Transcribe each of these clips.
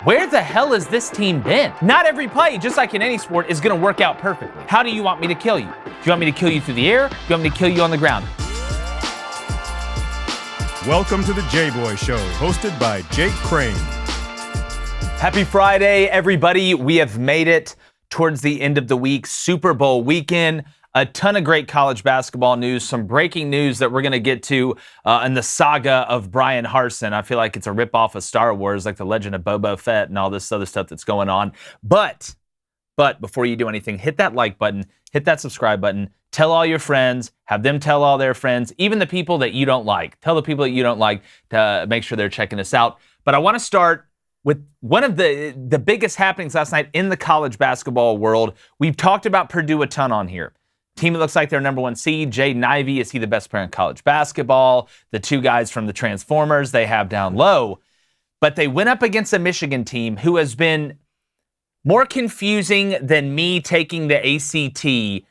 Where the hell has this team been? Not every play, just like in any sport, is going to work out perfectly. How do you want me to kill you? Do you want me to kill you through the air? Do you want me to kill you on the ground? Welcome to the Jboy Show, hosted by Jake Crane. Happy Friday, everybody. We have made it towards the end of the week, Super Bowl weekend. A ton of great college basketball news, some breaking news that we're going to get to in the saga of Brian Harsin. I feel like it's a ripoff of Star Wars, like the Legend of Boba Fett and all this other stuff that's going on. But before you do anything, hit that like button, hit that subscribe button, tell all your friends, have them tell all their friends, even the people that you don't like. Tell the people that you don't like to make sure they're checking us out. But I want to start with one of the biggest happenings last night in the college basketball world. We've talked about Purdue a ton on here. Team that looks like their number one seed. Jaden Ivey, is he the best player in college basketball? The two guys from the Transformers they have down low. But they went up against a Michigan team who has been more confusing than me taking the ACT.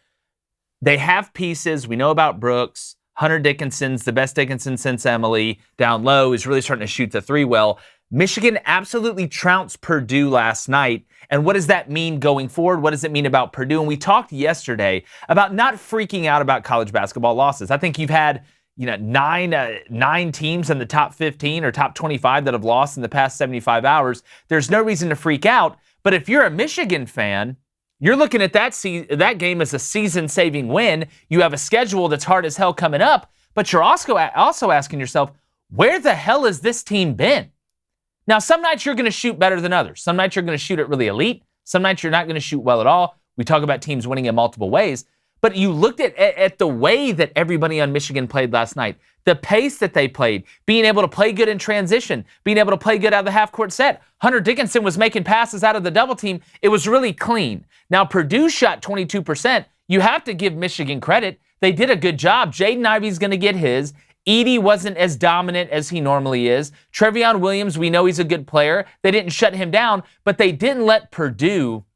They have pieces. We know about Brooks. Hunter Dickinson's the best Dickinson since Emily. Down low is really starting to shoot the three well. Michigan absolutely trounced Purdue last night. And what does that mean going forward? What does it mean about Purdue? And we talked yesterday about not freaking out about college basketball losses. I think you've had, nine teams in the top 15 or top 25 that have lost in the past 75 hours. There's no reason to freak out. But if you're a Michigan fan, you're looking at that game as a season-saving win. You have a schedule that's hard as hell coming up, but you're also asking yourself, where the hell has this team been? Now, some nights you're going to shoot better than others. Some nights you're going to shoot it really elite. Some nights you're not going to shoot well at all. We talk about teams winning in multiple ways. But you looked at the way that everybody on Michigan played last night, the pace that they played, being able to play good in transition, being able to play good out of the half-court set. Hunter Dickinson was making passes out of the double team. It was really clean. Now, Purdue shot 22%. You have to give Michigan credit. They did a good job. Jaden Ivey's going to get his. Edey wasn't as dominant as he normally is. Trevion Williams, we know he's a good player. They didn't shut him down, but they didn't let Purdue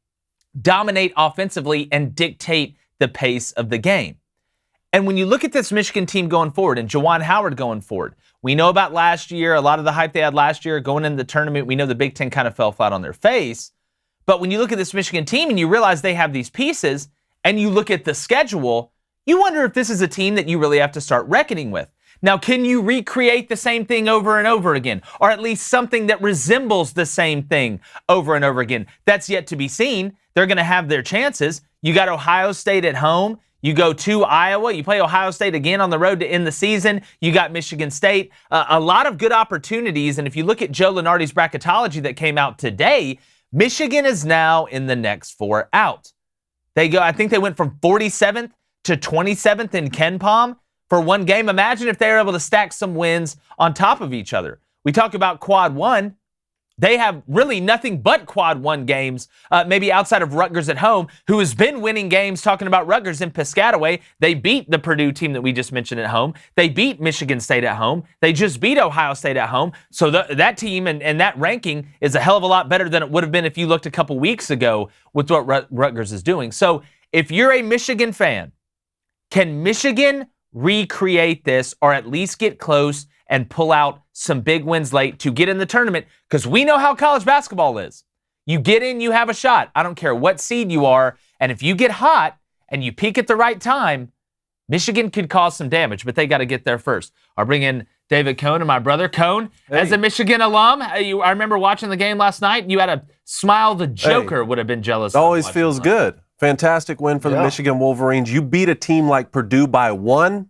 dominate offensively and dictate the pace of the game. And when you look at this Michigan team going forward and Juwan Howard going forward, we know about last year, a lot of the hype they had last year going into the tournament. We know the Big Ten kind of fell flat on their face. But when you look at this Michigan team and you realize they have these pieces and you look at the schedule, you wonder if this is a team that you really have to start reckoning with. Now, can you recreate the same thing over and over again? Or at least something that resembles the same thing over and over again? That's yet to be seen. They're going to have their chances. You got Ohio State at home. You go to Iowa. You play Ohio State again on the road to end the season. You got Michigan State. A lot of good opportunities. And if you look at Joe Lunardi's bracketology that came out today, Michigan is now in the next four out. I think they went from 47th to 27th in KenPom for one game. Imagine if they were able to stack some wins on top of each other. We talk about quad one. They have really nothing but quad one games, maybe outside of Rutgers at home, who has been winning games. Talking about Rutgers in Piscataway, they beat the Purdue team that we just mentioned at home. They beat Michigan State at home. They just beat Ohio State at home. So that team and that ranking is a hell of a lot better than it would have been if you looked a couple weeks ago with what Rutgers is doing. So if you're a Michigan fan, can Michigan recreate this or at least get close and pull out some big wins late to get in the tournament? Because we know how college basketball is. You get in, you have a shot. I don't care what seed you are. And if you get hot and you peak at the right time, Michigan could cause some damage, but they got to get there first. I'll bring in David Cohn and my brother Cohn. Hey. As a Michigan alum, I remember watching the game last night. You had a smile the Joker would have been jealous. It always feels good. Fantastic win for the Michigan Wolverines. You beat a team like Purdue by one.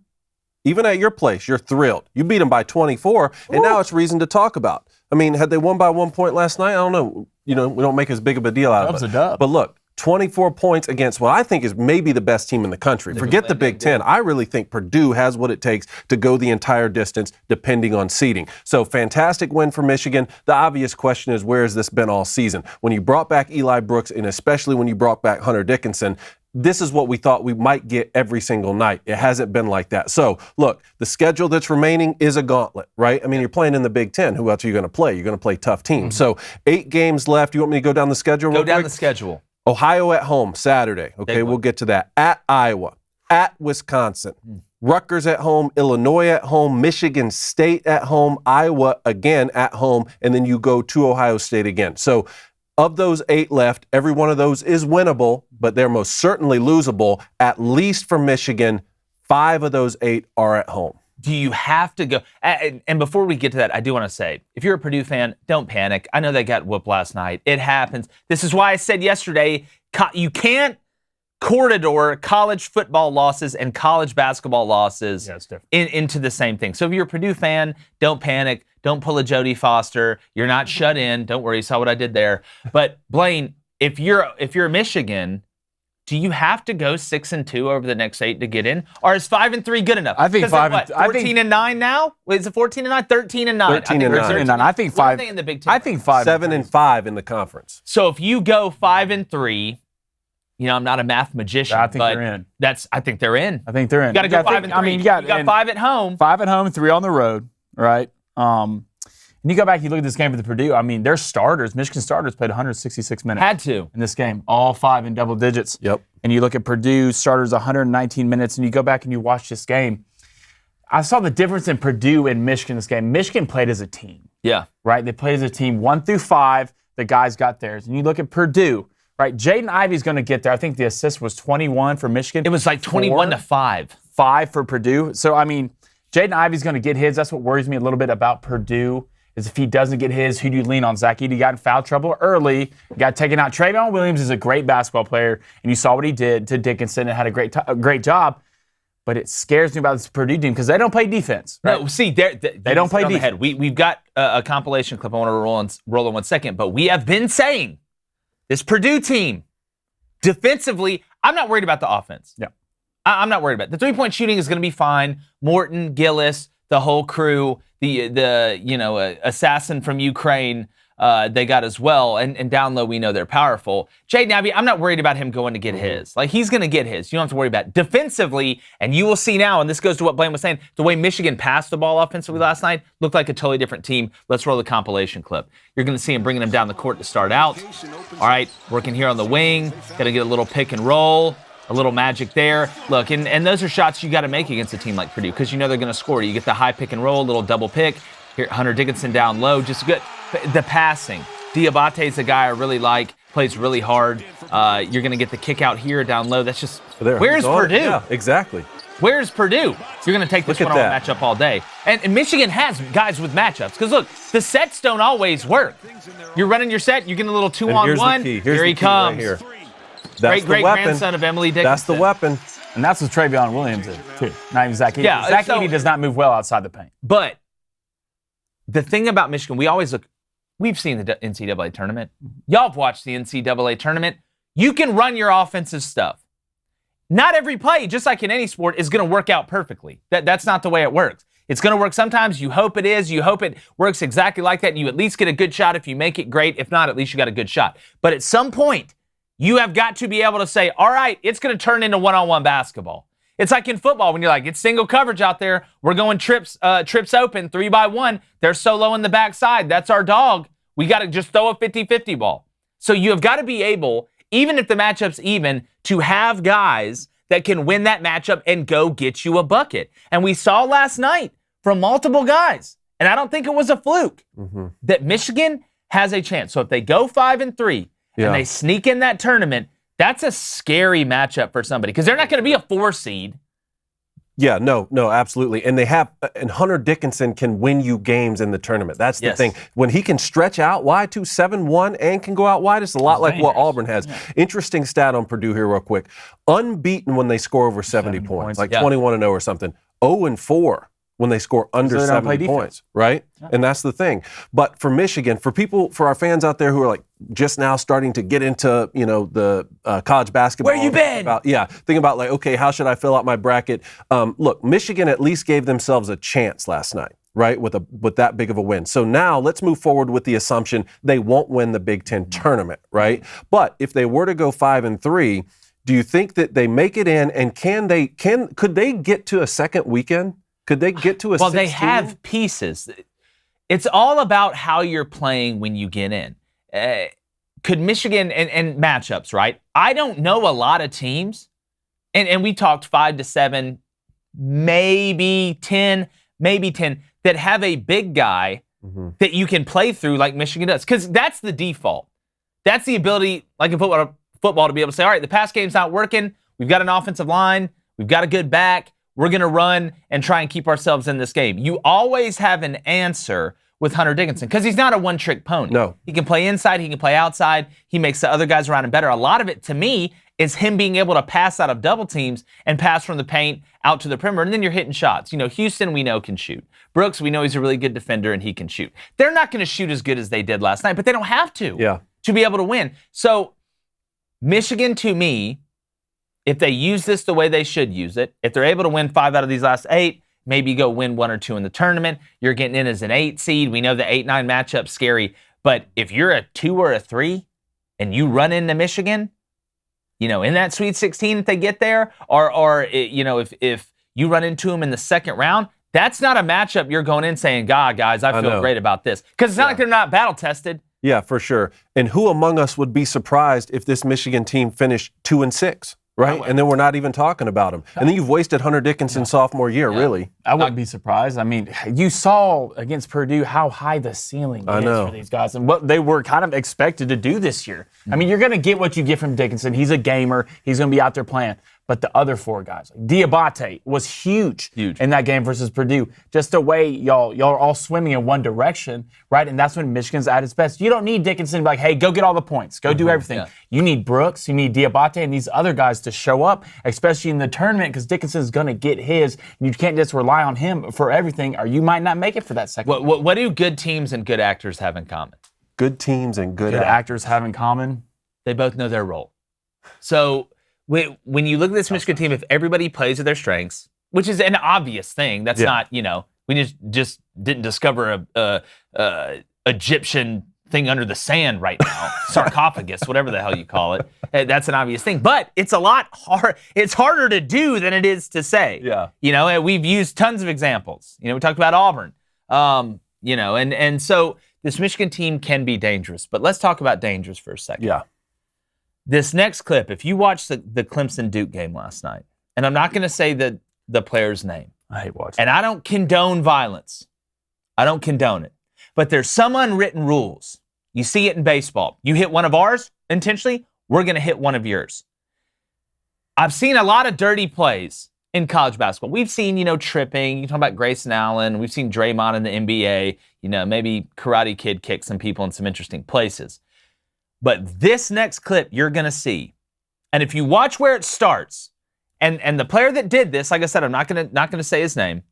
Even at your place, you're thrilled. You beat them by 24, and now it's reason to talk about. I mean, had they won by 1 point last night, I don't know. We don't make as big of a deal out of it. But look, 24 points against what I think is maybe the best team in the country. Forget the Big Ten. I really think Purdue has what it takes to go the entire distance, depending on seeding. So fantastic win for Michigan. The obvious question is, where has this been all season? When you brought back Eli Brooks, and especially when you brought back Hunter Dickinson, this is what we thought we might get every single night. It hasn't been like that. So, look, the schedule that's remaining is a gauntlet, right? I mean, you're playing in the Big Ten. Who else are you going to play? You're going to play tough teams. So, 8 games left. You want me to go down the schedule real quick? Go down the schedule. Ohio at home, Saturday. Okay, we'll get to that. At Iowa. At Wisconsin. Rutgers at home, Illinois at home, Michigan State at home, Iowa again at home, and then you go to Ohio State again. So of those 8 left, every one of those is winnable, but they're most certainly losable, at least for Michigan. 5 of those 8 are at home. Do you have to go? And before we get to that, I do want to say, if you're a Purdue fan, don't panic. I know they got whooped last night. It happens. This is why I said yesterday, you can't corridor college football losses and college basketball losses into the same thing. So if you're a Purdue fan, don't panic. Don't pull a Jodie Foster. You're not shut in. Don't worry. You saw what I did there. But Blaine, if you're Michigan, do you have to go 6-2 over the next 8 to get in, or is 5-3 good enough? I think 14-9 now. Is it 14-9? 13-9. 13-9. I think 5. In the Big Ten. I think 5. 7-5 in the conference. So if you go 5-3, I'm not a math magician. I think they're in. I think they're in. I think they're in. You got to go 5-3. I mean, you got 5 at home. 5 at home, 3 on the road, right? And you go back, you look at this game for the Purdue. I mean, their starters, Michigan starters, played 166 minutes. Had to in this game, all 5 in double digits. Yep. And you look at Purdue starters, 119 minutes, and you go back and you watch this game. I saw the difference in Purdue and Michigan this game. Michigan played as a team. Yeah. Right? They played as a team 1 through 5. The guys got theirs. And you look at Purdue, right? Jaden Ivey's going to get there. I think the assist was 21 for Michigan. It was like 21-5. 5 for Purdue. So, I mean, Jaden Ivey's going to get his. That's what worries me a little bit about Purdue. Is if he doesn't get his, who do you lean on? Zach Edey got in foul trouble early, got taken out. Travion Williams is a great basketball player, and you saw what he did to Dickinson and had a great job. But it scares me about this Purdue team because they don't play defense. Right? No, see, they don't play defense. We've got a compilation clip I want to roll in 1 second, but we have been saying this Purdue team, defensively, I'm not worried about the offense. Yeah, I'm not worried about it. The 3-point shooting is going to be fine. Morton, Gillis, the whole crew, the assassin from Ukraine, they got as well. And down low, we know they're powerful. Jaden Ivey, I'm not worried about him going to get his. Like, he's going to get his. You don't have to worry about it. Defensively, and you will see now, and this goes to what Blaine was saying, the way Michigan passed the ball offensively last night looked like a totally different team. Let's roll the compilation clip. You're going to see him bringing them down the court to start out. All right, working here on the wing. Got to get a little pick and roll. A little magic there. Look, and those are shots you got to make against a team like Purdue because you know they're going to score. You get the high pick and roll, little double pick. Here, Hunter Dickinson down low, just good. The passing. Diabate is a guy I really like, plays really hard. You're going to get the kick out here down low. That's just, where's Purdue? Yeah, exactly. Where's Purdue? You're going to take this one on matchup all day. And Michigan has guys with matchups because, look, the sets don't always work. You're running your set, you're getting a little 2-on-1. Here he comes. Right here. Great grandson of Emily Dickinson. That's the weapon. And that's what Travion Williams did, too. Not even Zach Edey. Yeah, Zach Edey does not move well outside the paint. But the thing about Michigan, we've seen the NCAA tournament. Y'all have watched the NCAA tournament. You can run your offensive stuff. Not every play, just like in any sport, is going to work out perfectly. That's not the way it works. It's going to work sometimes. You hope it is. You hope it works exactly like that, and you at least get a good shot. If you make it, great. If not, at least you got a good shot. But at some point, you have got to be able to say, all right, it's going to turn into one-on-one basketball. It's like in football when you're like, it's single coverage out there. We're going trips open, 3-by-1. They're so low in the backside. That's our dog. We got to just throw a 50-50 ball. So you have got to be able, even if the matchup's even, to have guys that can win that matchup and go get you a bucket. And we saw last night from multiple guys, and I don't think it was a fluke, that Michigan has a chance. So if they go 5-3, and they sneak in that tournament, that's a scary matchup for somebody because they're not going to be a 4 seed. Yeah, no, absolutely. And Hunter Dickinson can win you games in the tournament. That's the thing. When he can stretch out wide to 7-1 and can go out wide, it's a lot like what Auburn has. Yeah. Interesting stat on Purdue here real quick. Unbeaten when they score over 70 points, like 21-0 or something. 0-4 when they score under 70 points, right? Yeah. And that's the thing. But for Michigan, for our fans out there who are like just now starting to get into, the college basketball. Where you been? Think about like, okay, how should I fill out my bracket? Look, Michigan at least gave themselves a chance last night, right? With that big of a win. So now let's move forward with the assumption they won't win the Big Ten tournament, right? But if they were to go 5-3, do you think that they make it in? And could they get to a second weekend? Could they get to a 16? Well, they have pieces. It's all about how you're playing when you get in. Could Michigan and matchups, right? I don't know a lot of teams, and we talked 5-7 maybe 10, that have a big guy that you can play through like Michigan does. Because that's the default. That's the ability, like in football, to be able to say, all right, the pass game's not working. We've got an offensive line. We've got a good back. We're going to run and try and keep ourselves in this game. You always have an answer with Hunter Dickinson because he's not a one-trick pony. No. He can play inside. He can play outside. He makes the other guys around him better. A lot of it, to me, is him being able to pass out of double teams and pass from the paint out to the perimeter, and then you're hitting shots. Houston, we know, can shoot. Brooks, we know he's a really good defender, and he can shoot. They're not going to shoot as good as they did last night, but they don't have to be able to win. So Michigan, to me, if they use this the way they should use it, if they're able to win 5 out of these last 8, maybe go win 1 or 2 in the tournament, you're getting in as an 8 seed. We know the 8-9 matchup's scary, but if you're a 2 or a 3 and you run into Michigan, in that Sweet 16 if they get there, or if you run into them in the second round, that's not a matchup you're going in saying, God, guys, I feel great about this. Because it's not like they're not battle-tested. Yeah, for sure. And who among us would be surprised if this Michigan team finished 2-6? Right? And then we're not even talking about him. And then you've wasted Hunter Dickinson's sophomore year, really. I wouldn't be surprised. I mean, you saw against Purdue how high the ceiling is for these guys and what they were kind of expected to do this year. I mean, you're going to get what you get from Dickinson. He's a gamer. He's going to be out there playing. But the other 4 guys, like Diabate was huge in that game versus Purdue. Just the way y'all are all swimming in one direction, right? And that's when Michigan's at its best. You don't need Dickinson to be like, hey, go get all the points. Go do everything. Yeah. You need Brooks, you need Diabate, and these other guys to show up, especially in the tournament, because Dickinson's going to get his. And you can't just rely on him for everything, or you might not make it for that second. What do good teams and good actors have in common? Good teams and good actors have in common? They both know their role. So when you look at this Michigan team, if everybody plays to their strengths, which is an obvious thing, that's not, we just didn't discover a Egyptian thing under the sand right now, sarcophagus, whatever the hell you call it. That's an obvious thing, but it's a lot hard. It's harder to do than it is to say. Yeah. We've used tons of examples. We talked about Auburn. And so this Michigan team can be dangerous, but let's talk about dangerous for a second. Yeah. This next clip, if you watched the Clemson-Duke game last night, and I'm not going to say the player's name. I hate watching. And I don't condone violence. I don't condone it. But there's some unwritten rules. You see it in baseball. You hit one of ours intentionally, we're going to hit one of yours. I've seen a lot of dirty plays in college basketball. We've seen, tripping. You talk about Grayson Allen. We've seen Draymond in the NBA. Maybe Karate Kid kick some people in some interesting places. But this next clip you're going to see, and if you watch where it starts, and the player that did this, like I said, I'm not going to say his name,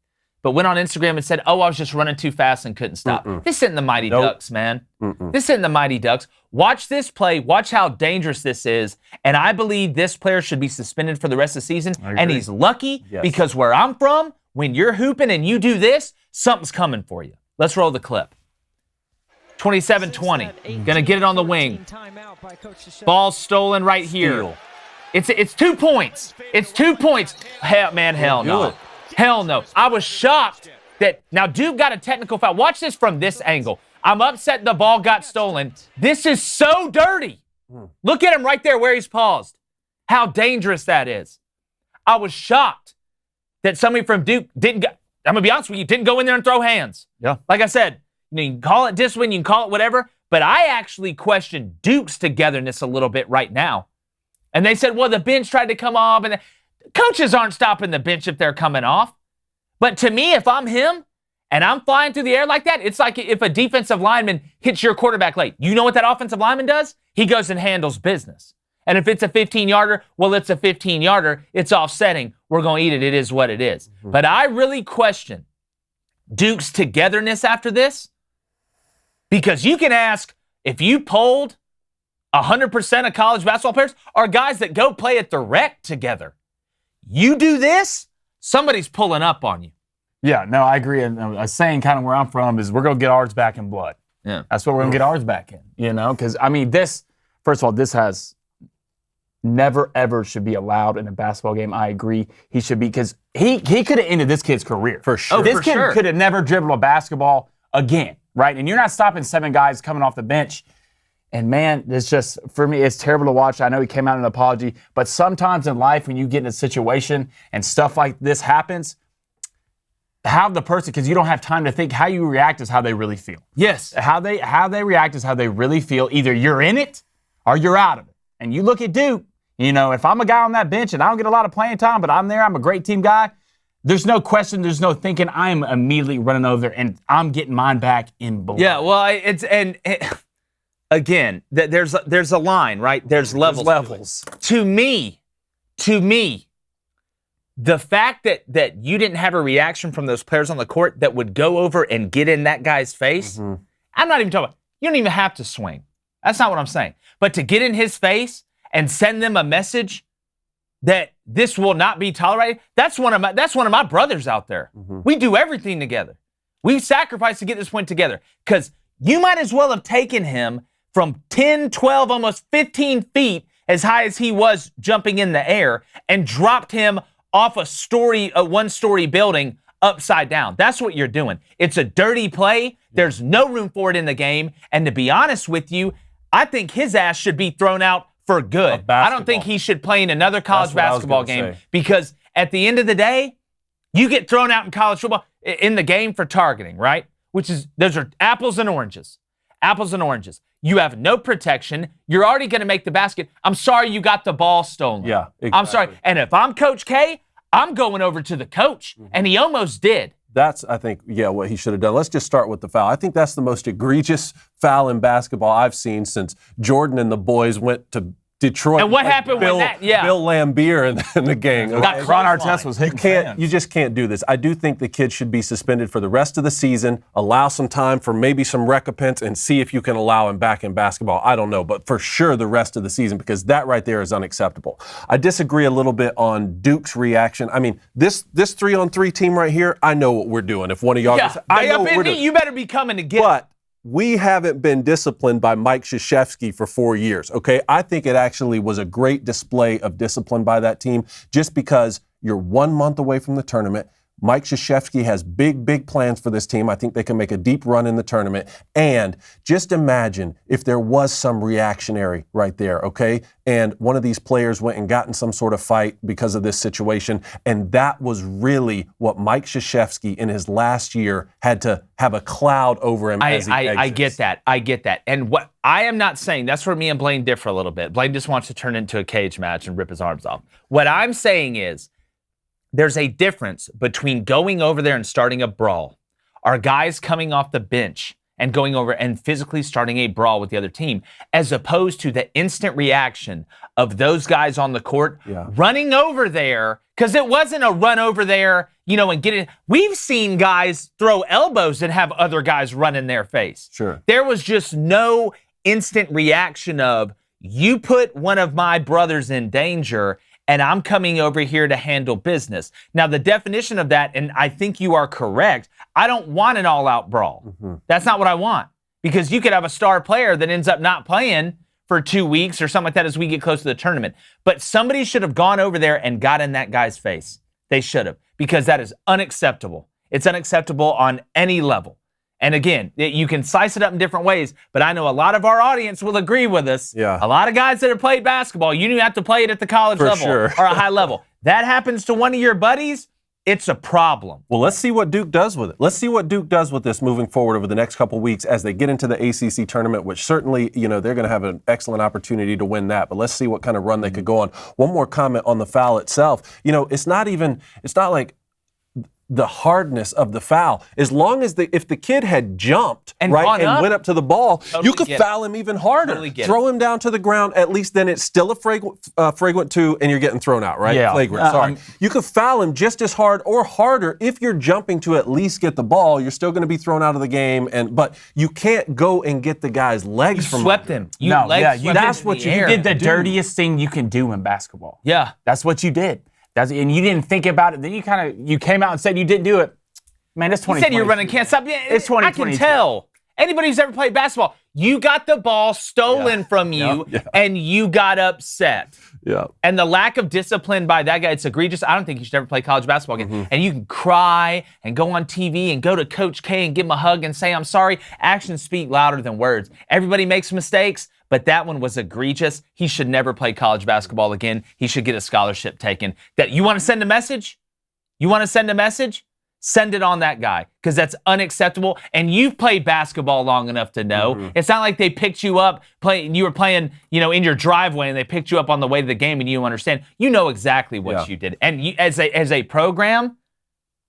but went on Instagram and said, I was just running too fast and couldn't stop. This isn't the Mighty Ducks, man. This isn't the Mighty Ducks. Watch this play. Watch how dangerous this is. And I believe this player should be suspended for the rest of the season. And he's lucky because where I'm from, when you're hooping and you do this, something's coming for you. Let's roll the clip. 27-20. Gonna get it on the wing. Ball stolen right here. It's 2 points. It's 2 points. Hell no. Hell no. I was shocked that now Duke got a technical foul. Watch this from this angle. I'm upset the ball got stolen. This is so dirty. Look at him right there where he's paused. How dangerous that is. I was shocked that somebody from Duke didn't go, I'm gonna be honest with you, didn't go in there and throw hands. Yeah. Like I said, you can call it discipline, you can call it whatever, but I actually question Duke's togetherness a little bit right now. And they said, well, the bench tried to come off, and coaches aren't stopping the bench if they're coming off. But to me, if I'm him and I'm flying through the air like that, it's like if a defensive lineman hits your quarterback late. You know what that offensive lineman does? He goes and handles business. And if it's a 15-yarder, well, it's a 15-yarder. It's offsetting. We're going to eat it. It is what it is. But I really question Duke's togetherness after this. Because you can ask, if you polled 100% of college basketball players are guys that go play at the rec together. You do this, somebody's pulling up on you. Yeah, no, I agree. And a saying kind of where I'm from is we're going to get ours back in blood. Yeah. That's what we're going to get ours back in, Because, this, first of all, this has never, ever should be allowed in a basketball game. I agree. He should be, because he could have ended this kid's career. For sure. This kid could have never dribbled a basketball again. Right, and you're not stopping 7 guys coming off the bench And man, it's just, for me, it's terrible to watch. I know he came out in an apology, but sometimes in life when you get in a situation and stuff like this happens, have the person, because you don't have time to think, how you react is how they really feel. Yes. How they react is how they really feel. Either you're in it or you're out of it. And you look at Duke, if I'm a guy on that bench and I don't get a lot of playing time, but I'm there, I'm a great team guy, there's no question, there's no thinking, I am immediately running over there and I'm getting mine back in blood. Yeah, well, again, there's a line, right? There's levels. To me, the fact that you didn't have a reaction from those players on the court that would go over and get in that guy's face, I'm not even talking about, you don't even have to swing. That's not what I'm saying. But to get in his face and send them a message that this will not be tolerated, that's one of my brothers out there. We do everything together. We've sacrificed to get this point together, because you might as well have taken him from 10, 12, almost 15 feet as high as he was jumping in the air and dropped him off a one-story building upside down. That's what you're doing. It's a dirty play. There's no room for it in the game. And to be honest with you, I think his ass should be thrown out for good. I don't think he should play in another college basketball game, because at the end of the day, you get thrown out in college football in the game for targeting, right? Those are apples and oranges. Apples and oranges. You have no protection. You're already going to make the basket. I'm sorry you got the ball stolen. Yeah, exactly. I'm sorry. And if I'm Coach K, I'm going over to the coach. And he almost did. That's, I think, what he should have done. Let's just start with the foul. I think that's the most egregious foul in basketball I've seen since Jordan and the boys went to Detroit. And what happened Bill, when that? Yeah. Bill Lambier and the gang. Okay? Ron Artest was hitting You just can't do this. I do think the kid should be suspended for the rest of the season, allow some time for maybe some recompense, and see if you can allow him back in basketball. I don't know, but for sure the rest of the season, because that right there is unacceptable. I disagree a little bit on Duke's reaction. I mean, this 3-on-3 team right here, I know what we're doing. If one of y'all I know what we're doing. You better be coming to get But we haven't been disciplined by Mike Krzyzewski for 4 years, okay? I think it actually was a great display of discipline by that team, just because you're 1 month away from the tournament. Mike Krzyzewski has big plans for this team. I think they can make a deep run in the tournament. And just imagine if there was some reactionary right there, okay? And one of these players went and got in some sort of fight because of this situation. And that was really what Mike Krzyzewski in his last year had to have a cloud over him as he exits. I get that. And what I am not saying, that's where me and Blaine differ a little bit. Blaine just wants to turn into a cage match and rip his arms off. What I'm saying is, there's a difference between going over there and starting a brawl, or guys coming off the bench and going over and physically starting a brawl with the other team, as opposed to the instant reaction of those guys on the court running over there, because it wasn't a run over there, and get it. We've seen guys throw elbows and have other guys run in their face. Sure. There was just no instant reaction of, you put one of my brothers in danger, and I'm coming over here to handle business. Now, the definition of that, and I think you are correct, I don't want an all-out brawl. That's not what I want. Because you could have a star player that ends up not playing for 2 weeks or something like that as we get close to the tournament. But somebody should have gone over there and got in that guy's face. They should have. Because that is unacceptable. It's unacceptable on any level. And again, you can slice it up in different ways, but I know a lot of our audience will agree with us. Yeah. A lot of guys that have played basketball, you don't have to play it at the college level or a high level. That happens to one of your buddies, it's a problem. Well, let's see what Duke does with it. Let's see what Duke does with this moving forward over the next couple weeks as they get into the ACC tournament, which certainly, they're going to have an excellent opportunity to win that. But let's see what kind of run they could go on. One more comment on the foul itself. It's not like the hardness of the foul. As long as if the kid had jumped and went up to the ball, you could foul him even harder. Throw him down to the ground. At least then it's still a flagrant 2, and you're getting thrown out, right? Yeah. Flagrant. Sorry. You could foul him just as hard or harder if you're jumping to at least get the ball. You're still going to be thrown out of the game, but you can't go and get the guy's legs from swept him. That's what you did. The dirtiest thing you can do in basketball. Yeah, that's what you did. And you didn't think about it. Then you came out and said you didn't do it. Man, it's 2022. You said you're running, can't stop. It's 2022. I can tell. Anybody who's ever played basketball, you got the ball stolen from you, and you got upset. Yeah. And the lack of discipline by that guy, it's egregious. I don't think you should ever play college basketball again. And you can cry and go on TV and go to Coach K and give him a hug and say, I'm sorry. Actions speak louder than words. Everybody makes mistakes, but that one was egregious. He should never play college basketball again. He should get a scholarship taken. That you want to send a message? You want to send a message? Send it on that guy, because that's unacceptable. And you've played basketball long enough to know. It's not like they picked you up, you were playing, in your driveway, and they picked you up on the way to the game, and you understand. You know exactly what you did. And you, as a program,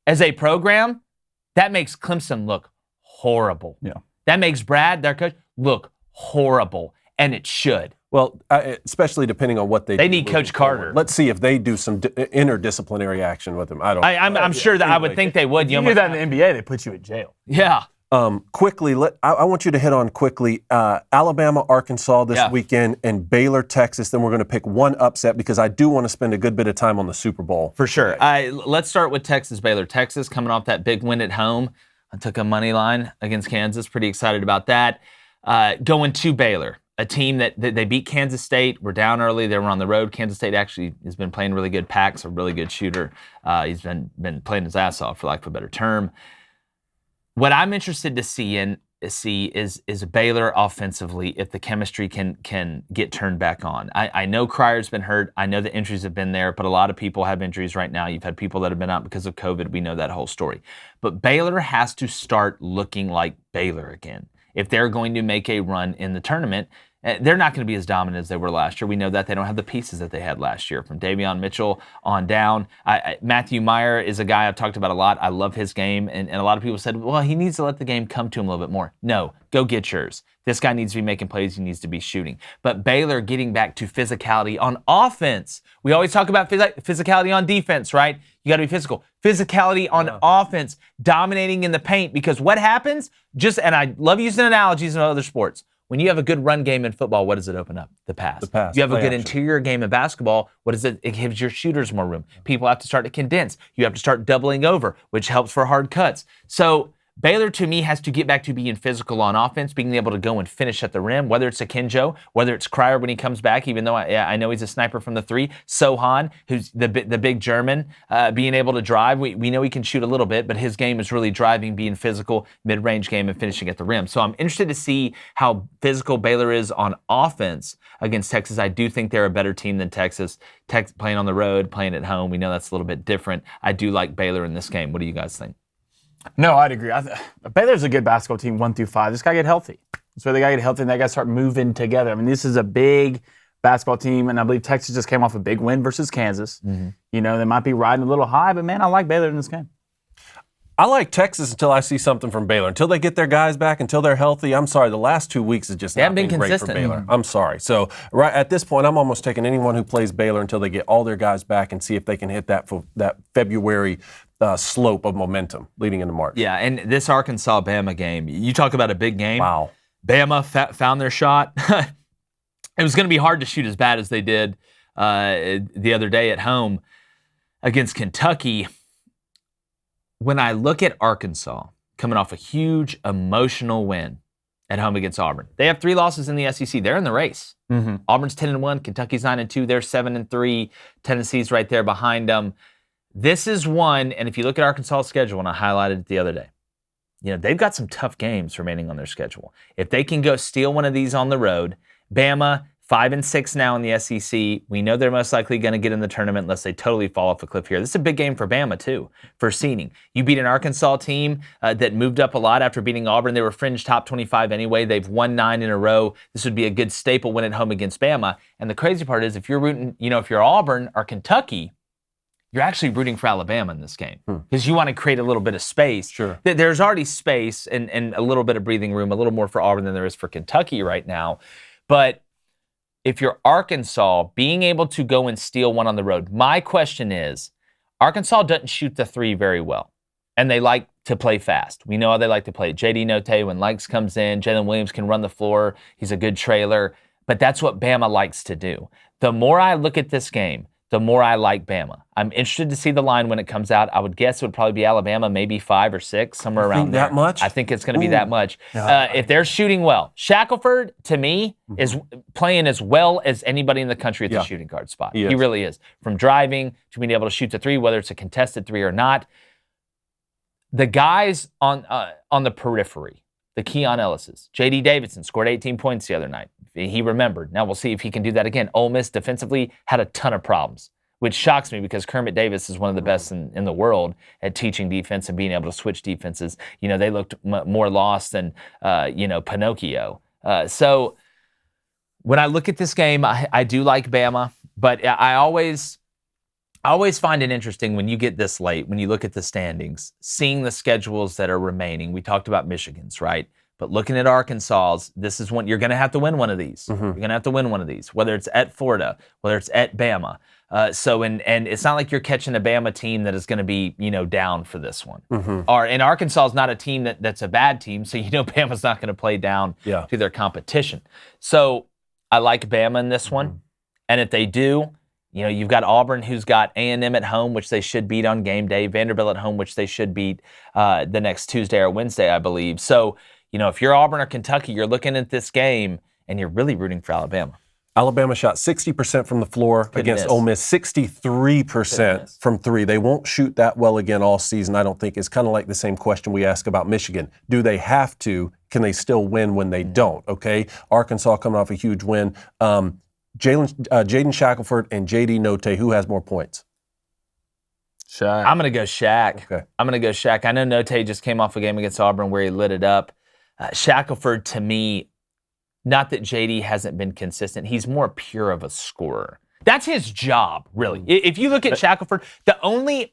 that makes Clemson look horrible. Yeah. That makes Brad, their coach, look horrible, and it should. Well, especially depending on what they do need Coach Carter. Forward. Let's see if they do some interdisciplinary action with him. I'm sure that I would think they would. You do that in the NBA, they put you in jail. Yeah. Quickly, I want you to hit on quickly Alabama, Arkansas this weekend, and Baylor, Texas. Then we're going to pick one upset because I do want to spend a good bit of time on the Super Bowl. For sure. Let's start with Texas, Baylor. Texas coming off that big win at home. I took a money line against Kansas. Pretty excited about that. Going to Baylor, a team that they beat Kansas State. We're down early. They were on the road. Kansas State actually has been playing really good. Pack's a really good shooter. He's been playing his ass off, for lack of a better term. What I'm interested to see is Baylor offensively, if the chemistry can get turned back on. I know Crier's been hurt. I know the injuries have been there, but a lot of people have injuries right now. You've had people that have been out because of COVID. We know that whole story. But Baylor has to start looking like Baylor again if they're going to make a run in the tournament. They're not going to be as dominant as they were last year. We know that. They don't have the pieces that they had last year, from Davion Mitchell on down. Matthew Meyer is a guy I've talked about a lot. I love his game, and a lot of people said, well, he needs to let the game come to him a little bit more. No, go get yours. This guy needs to be making plays. He needs to be shooting. But Baylor getting back to physicality on offense. We always talk about physicality on defense, right? You got to be physical. Physicality on offense, dominating in the paint, because what happens, and I love using analogies in other sports, when you have a good run game in football, what does it open up? The pass. You have a good interior game in basketball, what is it? It gives your shooters more room. People have to start to condense. You have to start doubling over, which helps for hard cuts. So Baylor, to me, has to get back to being physical on offense, being able to go and finish at the rim, whether it's Akinjo, whether it's Crier when he comes back, even though I know he's a sniper from the three. Sohan, who's the big German, being able to drive. We know he can shoot a little bit, but his game is really driving, being physical, mid-range game, and finishing at the rim. So I'm interested to see how physical Baylor is on offense against Texas. I do think they're a better team than Texas. Playing on the road, playing at home, we know that's a little bit different. I do like Baylor in this game. What do you guys think? No, I'd agree. Baylor's a good basketball team, 1 through 5. This guy get healthy. That's where they got to get healthy, and they got to start moving together. I mean, this is a big basketball team, and I believe Texas just came off a big win versus Kansas. They might be riding a little high, but, man, I like Baylor in this game. I like Texas until I see something from Baylor. Until they get their guys back, until they're healthy, I'm sorry, the last 2 weeks has just not been great for Baylor. I'm sorry. So right at this point, I'm almost taking anyone who plays Baylor until they get all their guys back and see if they can hit that February slope of momentum leading into March. Yeah, and this Arkansas-Bama game, you talk about a big game. Wow. Bama found their shot. It was going to be hard to shoot as bad as they did the other day at home against Kentucky. When I look at Arkansas coming off a huge emotional win at home against Auburn, they have 3 losses in the SEC. They're in the race. Auburn's 10-1, Kentucky's 9-2, they're 7-3. Tennessee's right there behind them. This is one, and if you look at Arkansas' schedule, and I highlighted it the other day, they've got some tough games remaining on their schedule. If they can go steal one of these on the road, Bama, 5-6 now in the SEC. We know they're most likely going to get in the tournament unless they totally fall off a cliff here. This is a big game for Bama, too, for seeding. You beat an Arkansas team that moved up a lot after beating Auburn. They were fringe top 25 anyway. They've won 9 in a row. This would be a good staple win at home against Bama. And the crazy part is if you're rooting, if you're Auburn or Kentucky, you're actually rooting for Alabama in this game because you want to create a little bit of space. Sure. There's already space and a little bit of breathing room, a little more for Auburn than there is for Kentucky right now. But if you're Arkansas, being able to go and steal one on the road, my question is, Arkansas doesn't shoot the 3 very well, and they like to play fast. We know how they like to play. J.D. Notae, when Likes comes in, Jalen Williams can run the floor. He's a good trailer, but that's what Bama likes to do. The more I look at this game, the more I like Bama. I'm interested to see the line when it comes out. I would guess it would probably be Alabama, maybe 5 or 6, somewhere around there. That much? I think it's going to be that much. If they're shooting well. Shackelford, to me, is playing as well as anybody in the country at the shooting guard spot. He really is. From driving to being able to shoot the 3, whether it's a contested 3 or not. The guys on the periphery, the Keon Ellises. J.D. Davidson scored 18 points the other night. He remembered. Now we'll see if he can do that again. Ole Miss defensively had a ton of problems, which shocks me because Kermit Davis is one of the best in the world at teaching defense and being able to switch defenses. They looked more lost than, Pinocchio. So when I look at this game, I do like Bama, but I always find it interesting when you get this late, when you look at the standings, seeing the schedules that are remaining. We talked about Michigan's, right? But looking at Arkansas's, this is one you're going to have to win one of these. You're going to have to win one of these, whether it's at Florida, whether it's at Bama. And it's not like you're catching a Bama team that is going to be, down for this one. And Arkansas is not a team that's a bad team, so Bama's not going to play down to their competition. So I like Bama in this one, and if they do, you've got Auburn, who's got A&M at home, which they should beat on game day. Vanderbilt at home, which they should beat the next Tuesday or Wednesday, I believe. So, if you're Auburn or Kentucky, you're looking at this game, and you're really rooting for Alabama. Alabama shot 60% from the floor against Ole Miss, 63% from three. They won't shoot that well again all season, I don't think. It's kind of like the same question we ask about Michigan. Do they have to? Can they still win when they don't? Okay, Arkansas coming off a huge win. Jaden Shackelford and J.D. Note, who has more points? Shaq. I'm going to go Shaq. Okay. I'm going to go Shaq. I know Note just came off a game against Auburn where he lit it up. Shackelford, to me, not that J.D. hasn't been consistent. He's more pure of a scorer. That's his job, really. If you look at Shackelford, the only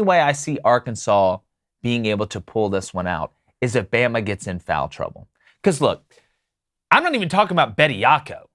way I see Arkansas being able to pull this one out is if Bama gets in foul trouble. Because, look, I'm not even talking about Bediako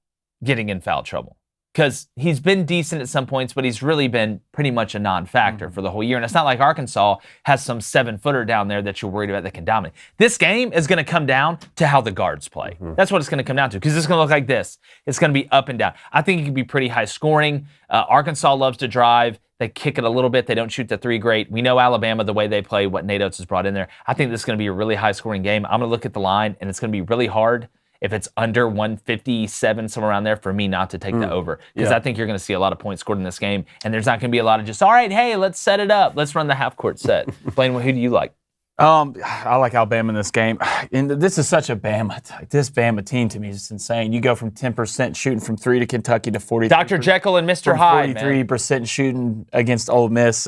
getting in foul trouble, because he's been decent at some points, but he's really been pretty much a non-factor for the whole year. And it's not like Arkansas has some 7-footer down there that you're worried about that can dominate. This game is going to come down to how the guards play. That's what it's going to come down to, because it's going to look like this. It's going to be up and down. I think it could be pretty high scoring. Arkansas loves to drive. They kick it a little bit. They don't shoot the three great. We know Alabama, the way they play, what Nate Oates has brought in there. I think this is going to be a really high-scoring game. I'm going to look at the line, and it's going to be really hard if it's under 157, somewhere around there, for me not to take the over. Because I think you're going to see a lot of points scored in this game, and there's not going to be a lot of just, all right, hey, let's set it up. Let's run the half-court set. Blaine, who do you like? I like Alabama in this game. And this is such a Bama. This Bama team to me is just insane. You go from 10% shooting from three to Kentucky to 43%. Dr. Jekyll and Mr. Hyde, 43% shooting against Ole Miss.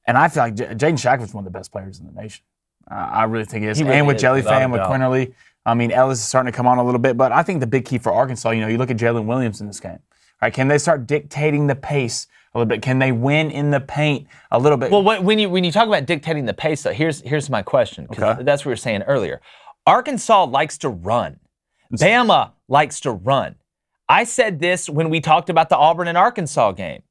And I feel like Jaden Shackelford's one of the best players in the nation. I really think he is. Really and with is, Jelly Fan, with Quinterly. I mean, Ellis is starting to come on a little bit, but I think the big key for Arkansas, you look at Jalen Williams in this game. Right? Can they start dictating the pace a little bit? Can they win in the paint a little bit? Well, when you talk about dictating the pace, though, here's my question, because that's what we were saying earlier. Arkansas likes to run. Bama likes to run. I said this when we talked about the Auburn and Arkansas game.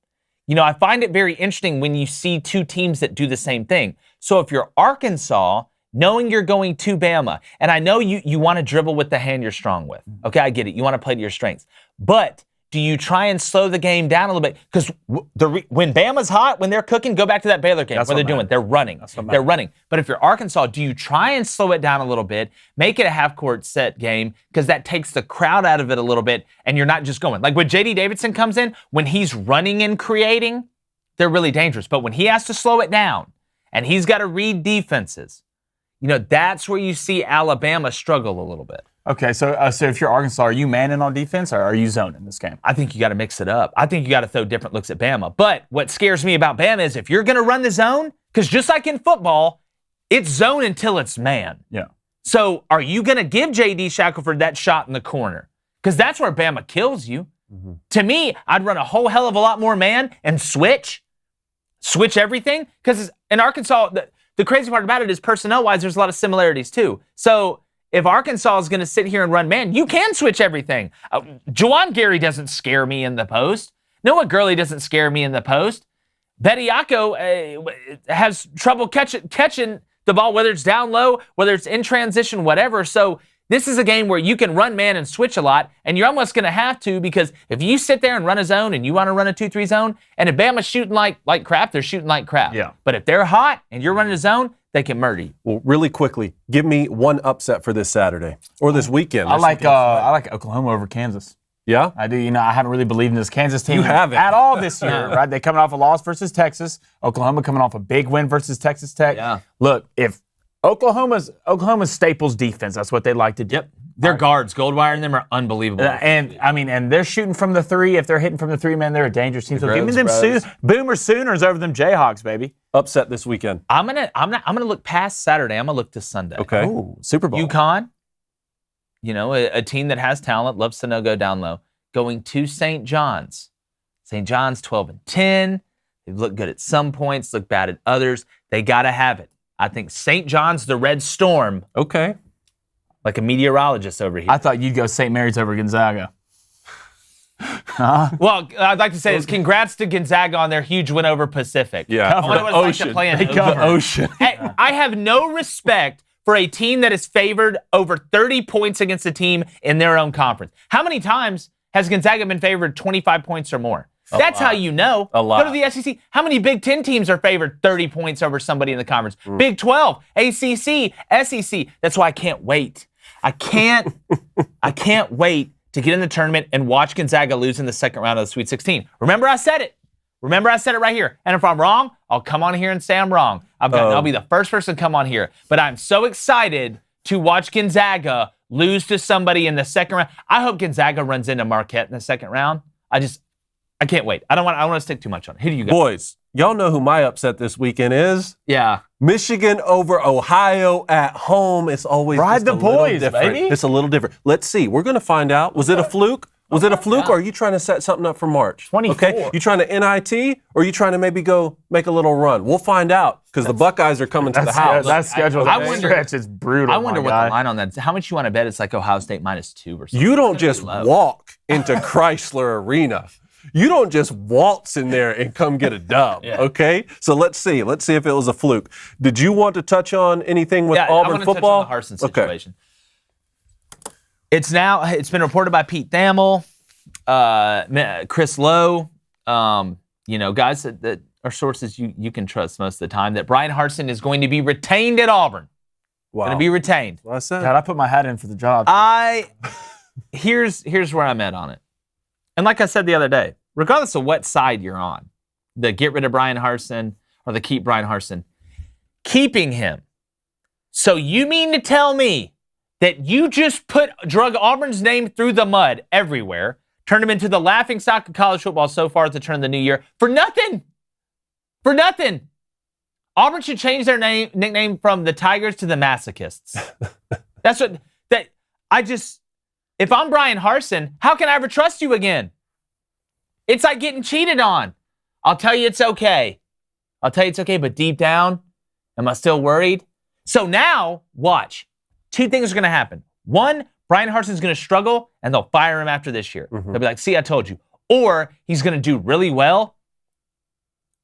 I find it very interesting when you see two teams that do the same thing. So if you're Arkansas, knowing you're going to Bama, and I know you want to dribble with the hand you're strong with. Okay, I get it. You want to play to your strengths. But do you try and slow the game down a little bit? Because when Bama's hot, when they're cooking, go back to that Baylor game. What they're doing. They're running. They're running. But if you're Arkansas, do you try and slow it down a little bit, make it a half-court set game, because that takes the crowd out of it a little bit, and you're not just going. Like when J.D. Davidson comes in, when he's running and creating, they're really dangerous. But when he has to slow it down, and he's got to read defenses, that's where you see Alabama struggle a little bit. Okay, so if you're Arkansas, are you manning on defense or are you zoning this game? I think you got to mix it up. I think you got to throw different looks at Bama. But what scares me about Bama is if you're going to run the zone, because just like in football, it's zone until it's man. Yeah. So are you going to give J.D. Shackelford that shot in the corner? Because that's where Bama kills you. To me, I'd run a whole hell of a lot more man and switch everything. Because in Arkansas, the crazy part about it is personnel-wise, there's a lot of similarities too. So if Arkansas is going to sit here and run man, you can switch everything. Juwan Gary doesn't scare me in the post. Noah Gurley doesn't scare me in the post. Bediako has trouble catching the ball, whether it's down low, whether it's in transition, whatever. So this is a game where you can run man and switch a lot, and you're almost going to have to, because if you sit there and run a zone and you want to run a 2-3 zone, and if Bama's shooting like crap, they're shooting like crap. Yeah. But if they're hot and you're running a zone, they can murder you. Well, really quickly, give me one upset for this Saturday or this weekend. I like Oklahoma over Kansas. Yeah? I do. I haven't really believed in this Kansas team You haven't. at all this year, right? They're coming off a loss versus Texas. Oklahoma coming off a big win versus Texas Tech. Yeah. Look, if Oklahoma's Staples defense. That's what they like to do. Yep. Their guards, Goldwire and them, are unbelievable. And they're shooting from the three. If they're hitting from the three, man, they're a dangerous team. So give me them Bros. Boomer Sooners over them Jayhawks, baby. Upset this weekend. I'm gonna look past Saturday. I'm gonna look to Sunday. Okay. Ooh, Super Bowl. UConn, a team that has talent, loves to go down low. Going to St. John's. St. John's 12-10. They've looked good at some points, look bad at others. They gotta have it. I think St. John's, the Red Storm. Okay. Like a meteorologist over here. I thought you'd go St. Mary's over Gonzaga. Well, I'd like to say this. Congrats to Gonzaga on their huge win over Pacific. Yeah. I wonder what it's like to play in The ocean. Hey, I have no respect for a team that is favored over 30 points against a team in their own conference. How many times has Gonzaga been favored 25 points or more? That's how you know. A lot. Go to the SEC. How many Big Ten teams are favored 30 points over somebody in the conference? Big 12, ACC, SEC. That's why I can't wait. I can't wait to get in the tournament and watch Gonzaga lose in the second round of the Sweet 16. Remember I said it. Remember I said it right here. And if I'm wrong, I'll come on here and say I'm wrong. I'll be the first person to come on here. But I'm so excited to watch Gonzaga lose to somebody in the second round. I hope Gonzaga runs into Marquette in the second round. I can't wait. I don't want to stick too much on it. Who do you got? Boys, y'all know who my upset this weekend is? Yeah. Michigan over Ohio at home. It's always Ride just the a little boys, different. baby. It's a little different. Let's see. We're going to find out. Was it a fluke? Was it a fluke, or are you trying to set something up for March? 24. Okay. You trying to NIT, or are you trying to maybe go make a little run? We'll find out, because the Buckeyes are coming to the house. That schedule. I that wonder- stretch is brutal. I wonder my what guy. the line on that is. How much you want to bet it's like Ohio State -2 or something? You don't just low. walk into Chrysler Arena. You don't just waltz in there and come get a dub, okay? So let's see. Let's see if it was a fluke. Did you want to touch on anything with I Auburn want to football? touch on the Harsin situation. It's been reported by Pete Thamel, Chris Lowe, guys that are sources you can trust most of the time, that Brian Harsin is going to be retained at Auburn. Wow. Going to be retained. Well, I said. God, I put my hat in for the job. Here's where I'm at on it. And like I said the other day, regardless of what side you're on, the get rid of Brian Harsin or the keep Brian Harsin, keeping him. So you mean to tell me that you just drug Auburn's name through the mud everywhere, turned him into the laughingstock of college football so far at the turn of the new year for nothing? For nothing. Auburn should change their nickname from the Tigers to the Masochists. If I'm Brian Harsin, how can I ever trust you again? It's like getting cheated on. I'll tell you it's okay. But deep down, am I still worried? So now, watch. Two things are going to happen. One, Brian Harsin's going to struggle, and they'll fire him after this year. They'll be like, see, I told you. Or he's going to do really well,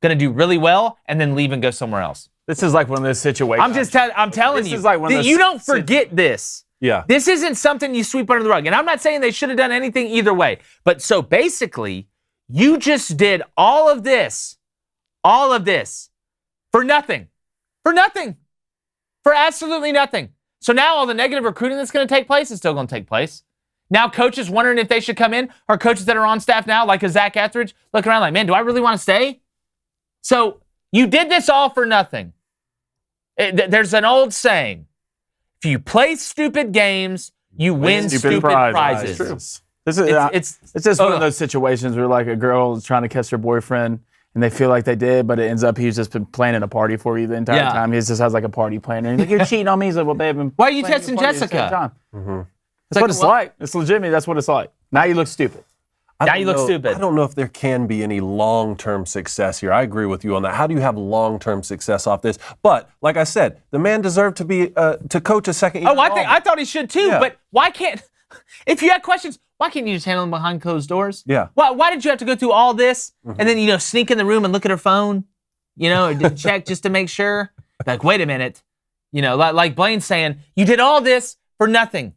and then leave and go somewhere else. This is like one of those situations. I'm telling This you. is like one of those You don't forget this. Yeah. This isn't something you sweep under the rug. And I'm not saying they should have done anything either way. But so basically, you just did all of this for nothing. For absolutely nothing. So now all the negative recruiting that's going to take place is still going to take place. Now coaches wondering if they should come in, or coaches that are on staff now, like a Zach Etheridge, looking around like, man, do I really want to stay? So you did this all for nothing. There's an old saying. If you play stupid games, you win stupid prizes. It's just one of those situations where like a girl is trying to kiss her boyfriend and they feel like they did, but it ends up he's just been planning a party for you the entire time. He just has like a party planner. He's like, you're cheating on me. He's like, well, babe, why are you testing Jessica? That's what it's like. It's legitimate. That's what it's like. Now you look stupid. Now you look stupid. I don't know if there can be any long-term success here. I agree with you on that. How do you have long-term success off this? But like I said, the man deserved to be to coach a second year. I thought he should too. Yeah. But why can't? If you had questions, why can't you just handle them behind closed doors? Yeah. Why did you have to go through all this and then sneak in the room and look at her phone, or check just to make sure? Like, wait a minute, like Blaine's saying, you did all this for nothing.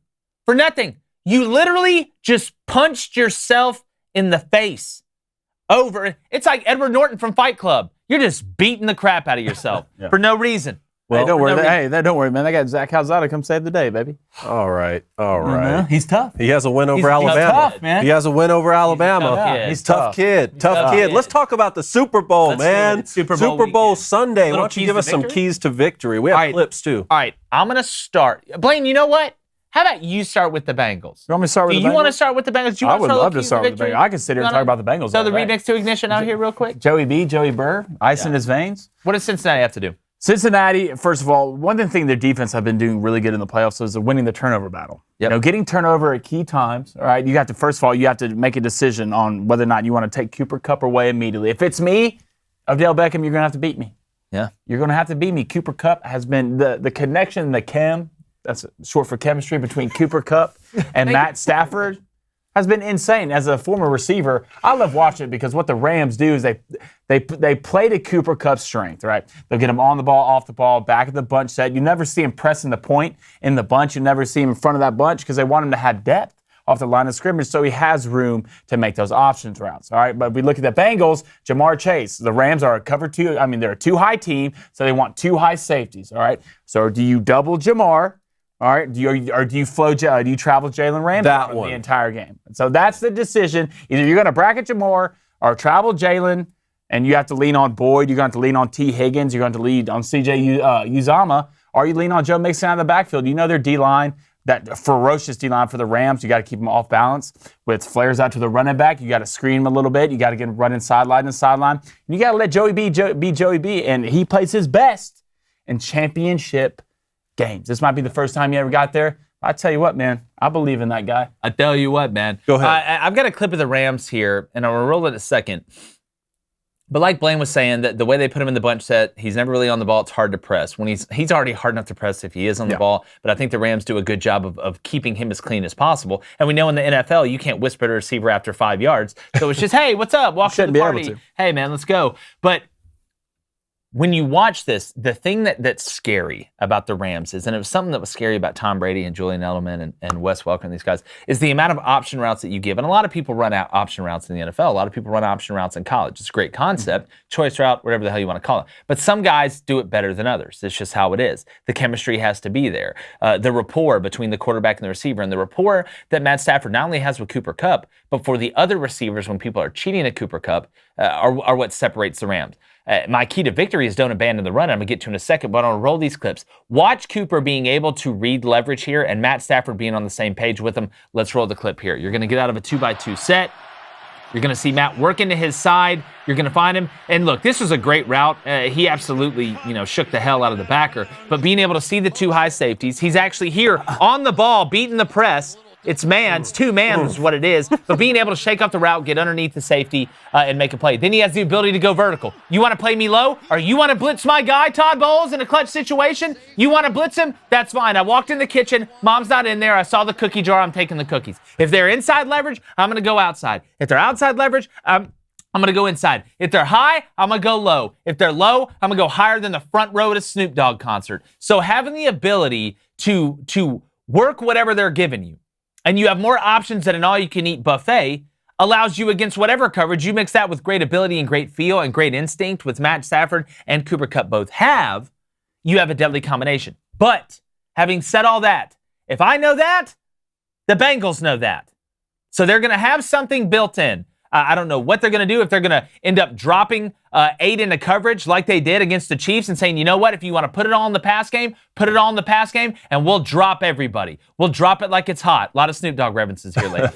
For nothing. You literally just punched yourself in the face over. It's like Edward Norton from Fight Club. You're just beating the crap out of yourself for no reason. Well, don't worry. Don't worry, man. I got Zach Calzada come save the day, baby. all right. He's tough. He has a win over He's Alabama. tough, man. He has a win over Alabama. tough kid. He's Tough kid. Tough kid. Let's talk about the Super Bowl, Let's do man. it. Super Bowl weekend. Sunday. Why Little don't you keys give to us some victory? keys to victory? We have All right. clips too. All right, I'm going to start. Blaine, you know what? How about you start with the Bengals? You want me to start with Do the you want to Bengals? start with the Bengals? Do you I want would to love to start with the Bengals. I can sit here and talk about the Bengals. So all the day. remix to Ignition out here real quick. Joey Burr, ice in his veins. What does Cincinnati have to do? Cincinnati, first of all, one thing their defense have been doing really good in the playoffs is winning the turnover battle. Yep. Getting turnover at key times. All right, you have to first of all you have to make a decision on whether or not you want to take Cooper Kupp away immediately. If it's me, Odell Beckham, you're gonna have to beat me. Yeah. You're gonna have to beat me. Cooper Kupp has been the connection, the chem. That's short for chemistry between Cooper Kupp and Matt Stafford. Has been insane. As a former receiver, I love watching it because what the Rams do is they play to Cooper Kupp's strength, right? They'll get him on the ball, off the ball, back at the bunch set. You never see him pressing the point in the bunch. You never see him in front of that bunch because they want him to have depth off the line of scrimmage so he has room to make those options routes, all right? But we look at the Bengals, Jamar Chase. The Rams are a cover two. I mean, they're a two-high team, so they want two high safeties, all right? So do you double Jamar? All right, do you travel Jalen Ramsey the entire game? So that's the decision. Either you're going to bracket Jamar or travel Jalen, and you have to lean on Boyd. You're going to have to lean on T. Higgins. You're going to lean on C.J. Uzama, or you lean on Joe Mixon out of the backfield. You know their D-line, that ferocious D-line for the Rams. You got to keep them off balance with flares out to the running back. You got to screen him a little bit. You got to get him running sideline to sideline. And you got to let Joey be Joey B, and he plays his best in championship games. This might be the first time you ever got there. I tell you what, man, I believe in that guy. I tell you what, man. Go ahead. I've got a clip of the Rams here, and I'll roll it a second. But like Blaine was saying, that the way they put him in the bunch set, he's never really on the ball. It's hard to press. When he's already hard enough to press if he is on the ball. But I think the Rams do a good job of keeping him as clean as possible. And we know in the NFL, you can't whisper to a receiver after 5 yards. So it's just, hey, what's up? Walk to the party. Hey, man, let's go. But when you watch this, the thing that's scary about the Rams is, and it was something that was scary about Tom Brady and Julian Edelman and Wes Welker and these guys, is the amount of option routes that you give. And a lot of people run out option routes in the NFL. A lot of people run option routes in college. It's a great concept, choice route, whatever the hell you want to call it. But some guys do it better than others. It's just how it is. The chemistry has to be there. The rapport between the quarterback and the receiver, and the rapport that Matt Stafford not only has with Cooper Kupp, but for the other receivers when people are cheating at Cooper Kupp, are what separates the Rams. My key to victory is don't abandon the run. I'm going to get to in a second, but I'll roll these clips. Watch Cooper being able to read leverage here and Matt Stafford being on the same page with him. Let's roll the clip here. You're going to get out of a 2x2 set. You're going to see Matt working to his side. You're going to find him. And look, this was a great route. He absolutely, shook the hell out of the backer. But being able to see the two high safeties, he's actually here on the ball, beating the press. It's two man is what it is. But being able to shake off the route, get underneath the safety, and make a play. Then he has the ability to go vertical. You want to play me low? Or you want to blitz my guy, Todd Bowles, in a clutch situation? You want to blitz him? That's fine. I walked in the kitchen. Mom's not in there. I saw the cookie jar. I'm taking the cookies. If they're inside leverage, I'm going to go outside. If they're outside leverage, I'm going to go inside. If they're high, I'm going to go low. If they're low, I'm going to go higher than the front row at a Snoop Dogg concert. So having the ability to work whatever they're giving you, and you have more options than an all-you-can-eat buffet, allows you against whatever coverage. You mix that with great ability and great feel and great instinct, with Matt Stafford and Cooper Kupp both have, you have a deadly combination. But having said all that, if I know that, the Bengals know that. So they're going to have something built in. I don't know what they're going to do, if they're going to end up dropping 8 into coverage like they did against the Chiefs and saying, you know what, if you want to put it all in the pass game, put it all in the pass game, and we'll drop everybody. We'll drop it like it's hot. A lot of Snoop Dogg references here later.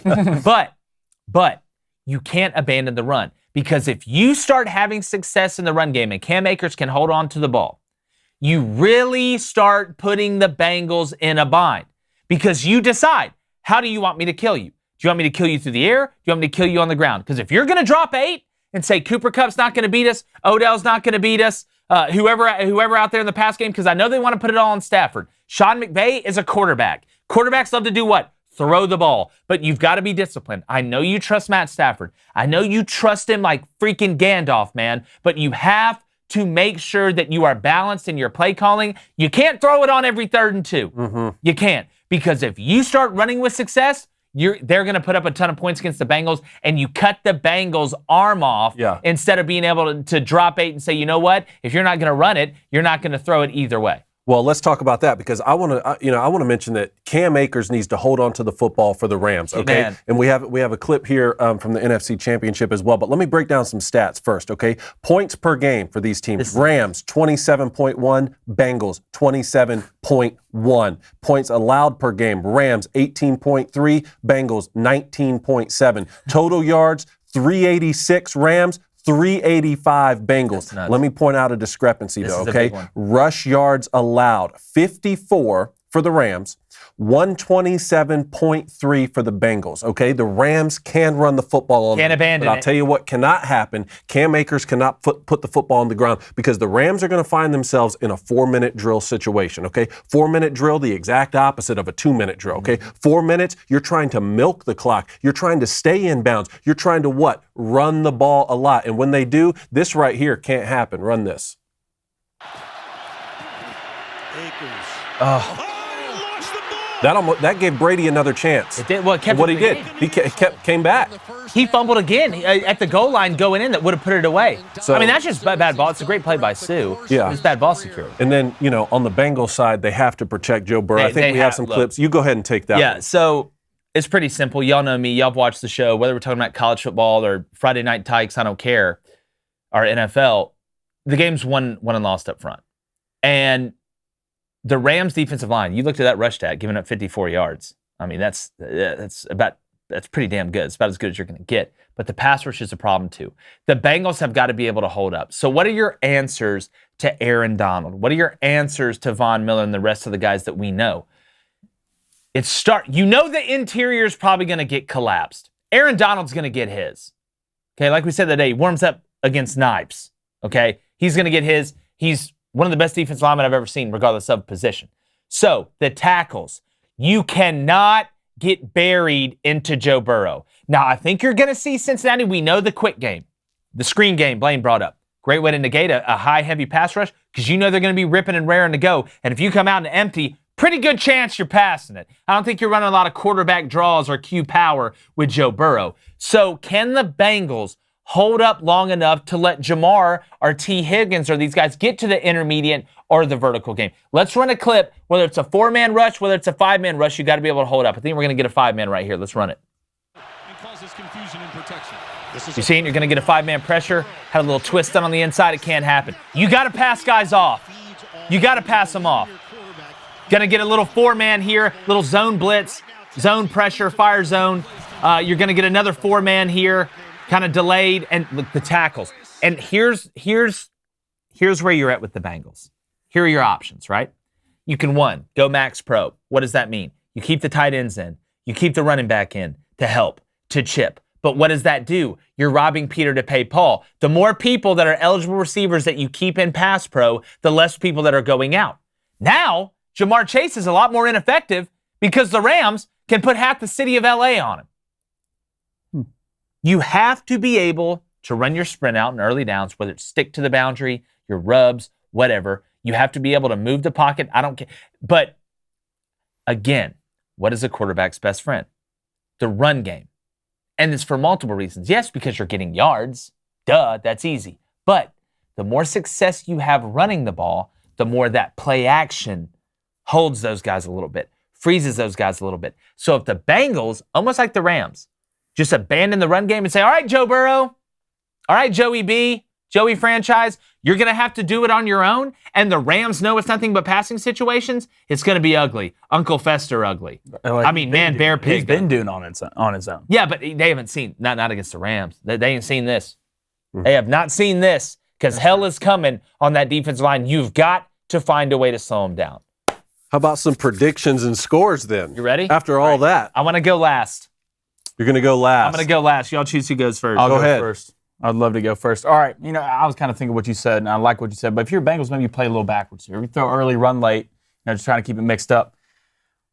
But you can't abandon the run, because if you start having success in the run game and Cam Akers can hold on to the ball, you really start putting the Bengals in a bind, because you decide, how do you want me to kill you? Do you want me to kill you through the air? Do you want me to kill you on the ground? Because if you're going to drop 8 and say Cooper Kupp's not going to beat us, Odell's not going to beat us, whoever out there in the pass game, because I know they want to put it all on Stafford. Sean McVay is a quarterback. Quarterbacks love to do what? Throw the ball. But you've got to be disciplined. I know you trust Matt Stafford. I know you trust him like freaking Gandalf, man. But you have to make sure that you are balanced in your play calling. You can't throw it on every 3rd and 2. You can't. Because if you start running with success, they're going to put up a ton of points against the Bengals, and you cut the Bengals' arm off instead of being able to drop 8 and say, you know what? If you're not going to run it, you're not going to throw it either way. Well, let's talk about that because I want to mention that Cam Akers needs to hold on to the football for the Rams, okay? Man. And we have a clip here from the NFC Championship as well. But let me break down some stats first, okay? Points per game for these teams: Rams 27.1, Bengals 27.1. Points allowed per game: Rams 18.3, Bengals 19.7. Total yards 386 Rams. 385 Bengals. Let me point out a discrepancy, though, okay? Rush yards allowed, 54 for the Rams, 127.3 for the Bengals, okay? The Rams can run the football on Can't abandon but I'll it. tell you what cannot happen. Cam Akers cannot put the football on the ground because the Rams are going to find themselves in a 4-minute drill situation, okay? 4-minute drill, the exact opposite of a 2-minute drill, okay? 4 minutes, you're trying to milk the clock. You're trying to stay in bounds. You're trying to what? Run the ball a lot. And when they do, this right here can't happen. Run this. Akers. That gave Brady another chance. It did. Well, it kept what it he in did, the game. he came back. He fumbled again at the goal line going in that would have put it away. So, I mean, that's just bad ball. It's a great play by Sue. Yeah. It's bad ball security. And then, on the Bengals side, they have to protect Joe Burrow. I think we have some clips. You go ahead and take that Yeah, one. so it's pretty simple. Y'all know me. Y'all have watched the show. Whether we're talking about college football or Friday Night Tykes, I don't care, or NFL, the game's won and lost up front. And the Rams defensive line, you looked at that rush stat, giving up 54 yards. I mean, that's pretty damn good. It's about as good as you're going to get. But the pass rush is a problem too. The Bengals have got to be able to hold up. So what are your answers to Aaron Donald? What are your answers to Von Miller and the rest of the guys that we know? You know the interior is probably going to get collapsed. Aaron Donald's going to get his. Okay, like we said that day, he warms up against Snipes. Okay, he's going to get his. He's one of the best defensive linemen I've ever seen, regardless of position. So the tackles, you cannot get buried into Joe Burrow. Now, I think you're going to see Cincinnati. We know the quick game, the screen game Blaine brought up. Great way to negate a high, heavy pass rush because you know they're going to be ripping and raring to go. And if you come out and empty, pretty good chance you're passing it. I don't think you're running a lot of quarterback draws or Q power with Joe Burrow. So can the Bengals hold up long enough to let Jamar or T. Higgins or these guys get to the intermediate or the vertical game? Let's run a clip, whether it's a 4-man rush, whether it's a 5-man rush, you got to be able to hold up. I think we're going to get a 5-man right here. Let's run it. You see it? You're going to get a 5-man pressure. Had a little twist done on the inside. It can't happen. You got to pass guys off. You got to pass them off. Going to get a little 4-man here, little zone blitz, zone pressure, fire zone. You're going to get another 4-man here, kind of delayed, and look, the tackles. And here's where you're at with the Bengals. Here are your options, right? You can, one, go max pro. What does that mean? You keep the tight ends in. You keep the running back in to help, to chip. But what does that do? You're robbing Peter to pay Paul. The more people that are eligible receivers that you keep in pass pro, the less people that are going out. Now, Jamar Chase is a lot more ineffective because the Rams can put half the city of LA on him. You have to be able to run your sprint out in early downs, whether it's stick to the boundary, your rubs, whatever. You have to be able to move the pocket. I don't care. But again, what is a quarterback's best friend? The run game. And it's for multiple reasons. Yes, because you're getting yards. Duh, that's easy. But the more success you have running the ball, the more that play action holds those guys a little bit, freezes those guys a little bit. So if the Bengals, almost like the Rams, just abandon the run game and say, all right, Joe Burrow, all right, Joey B, Joey franchise, you're going to have to do it on your own, and the Rams know it's nothing but passing situations, it's going to be ugly. Uncle Fester ugly. Like, I mean, man, Bear Pig. He's been doing on his own. Yeah, but they haven't seen, not against the Rams. They ain't seen this. They have not seen this because hell is coming on that defensive line. You've got to find a way to slow them down. How about some predictions and scores then? You ready? After all that. I want to go last. You're going to go last. I'm going to go last. Y'all choose who goes first. I'll go ahead. first. I'd love to go first. All right. I was kind of thinking what you said, and I like what you said. But if you're Bengals, maybe you play a little backwards here. We throw early, run late, just trying to keep it mixed up.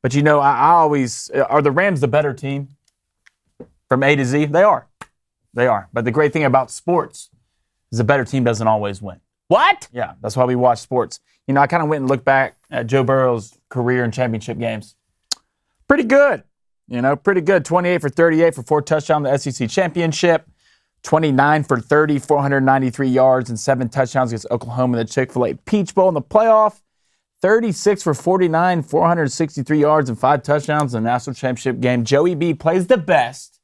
But, I always – are the Rams the better team from A to Z? They are. They are. But the great thing about sports is the better team doesn't always win. What? Yeah, that's why we watch sports. I kind of went and looked back at Joe Burrow's career in championship games. Pretty good. You know, pretty good. 28 for 38 for 4 touchdowns in the SEC championship. 29 for 30, 493 yards and 7 touchdowns against Oklahoma in the Chick-fil-A Peach Bowl in the playoff. 36 for 49, 463 yards and 5 touchdowns in the national championship game. Joey B plays the best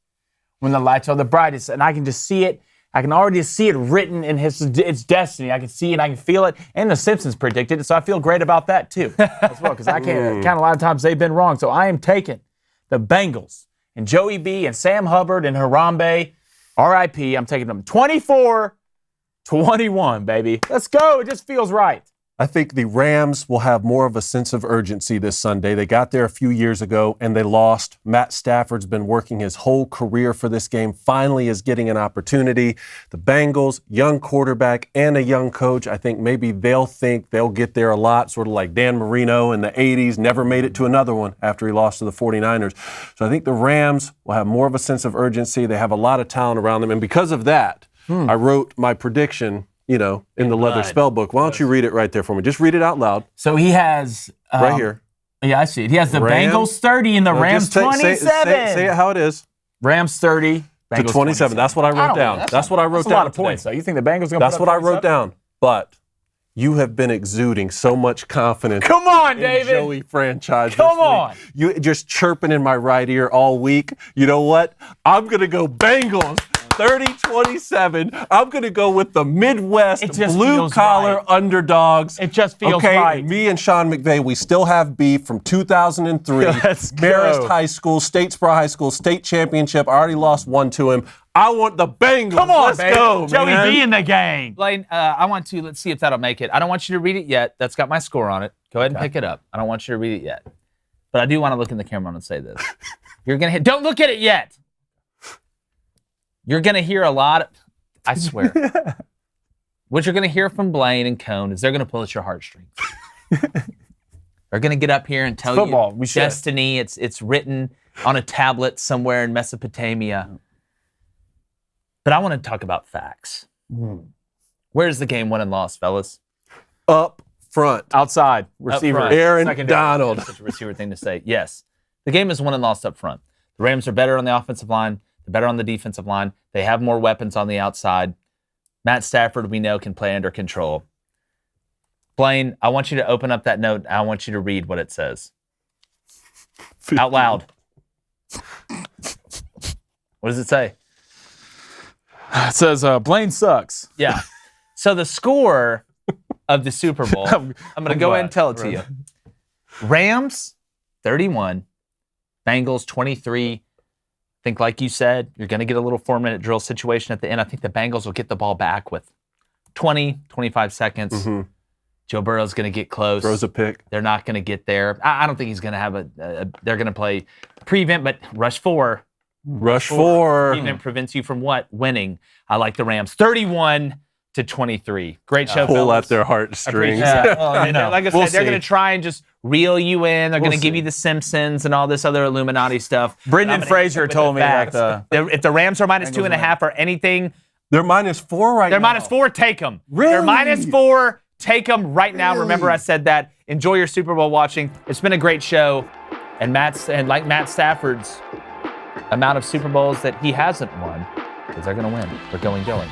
when the lights are the brightest, and I can just see it. I can already see it written in its destiny. I can see it, I can feel it, and the Simpsons predicted it, so I feel great about that too as well, because I can't count a lot of times they've been wrong. So I am taking the Bengals and Joey B and Sam Hubbard and Harambe. R.I.P. I'm taking them 24-21, baby. Let's go. It just feels right. I think the Rams will have more of a sense of urgency this Sunday. They got there a few years ago and they lost. Matt Stafford's been working his whole career for this game, finally is getting an opportunity. The Bengals, young quarterback and a young coach, I think maybe they'll think they'll get there a lot, sort of like Dan Marino in the 80s, never made it to another one after he lost to the 49ers. So I think the Rams will have more of a sense of urgency. They have a lot of talent around them. And because of that, I wrote my prediction, in the leather spell book. Why don't you read it right there for me? Just read it out loud. So he has... right here. Yeah, I see it. He has the Bengals 30 and the Rams 27. Say it how it is. Rams 30, Bengals To 27. That's what I wrote down. That's what I wrote down. That's a lot of today. points, though. You think the Bengals are going to That's what I wrote down. But you have been exuding so much confidence. Come on, in David. Joey franchise. Come on. You just chirping in my right ear all week. You know what? I'm going to go Bengals. 30-27. I'm going to go with the Midwest blue-collar underdogs. It just feels right. right. Me and Sean McVay, we still have beef from 2003. Let's go. Marist High School, Statesboro High School, state championship. I already lost one to him. I want the Bengals. Come on, Let's baby. go, Joey man. B in the game. Blaine, let's see if that'll make it. I don't want you to read it yet. That's got my score on it. Go ahead and pick it up. I don't want you to read it yet. But I do want to look in the camera and say this. You're going to don't look at it yet. You're going to hear a lot, I swear. What you're going to hear from Blaine and Cone is they're going to pull at your heartstrings. They're going to get up here and tell you destiny. It's written on a tablet somewhere in Mesopotamia. But I want to talk about facts. Where's the game won and lost, fellas? Up front. Outside. Receiver. Up front. Aaron Donald. That's such a receiver thing to say. Yes. The game is won and lost up front. The Rams are better on the offensive line. They're better on the defensive line. They have more weapons on the outside. Matt Stafford, we know, can play under control. Blaine, I want you to open up that note. I want you to read what it says. Out loud. What does it say? It says, Blaine sucks. Yeah. So the score of the Super Bowl, I'm going to go ahead and tell it to you. Rams, 31. Bengals, 23. I think, like you said, you're going to get a little 4-minute drill situation at the end. I think the Bengals will get the ball back with 20, 25 seconds. Mm-hmm. Joe Burrow's going to get close. Throws a pick. They're not going to get there. I don't think he's going to have they're going to play prevent, but rush 4. Rush 4. Prevent prevents you from what? Winning. I like the Rams. 31-23. Great show, Pull fellas. at their heartstrings. Like I said, they're going to try and just reel you in. They're going to give you the Simpsons and all this other Illuminati stuff. Brendan Fraser told me that if the Rams are minus 2.5 or anything, they're minus 4 right now. they're minus 4. Take them. Really? They're minus 4. Take them right now. Remember, I said that. Enjoy your Super Bowl watching. It's been a great show, and Matt Stafford's amount of Super Bowls that he hasn't won, because they're going to win. They're going. Gone.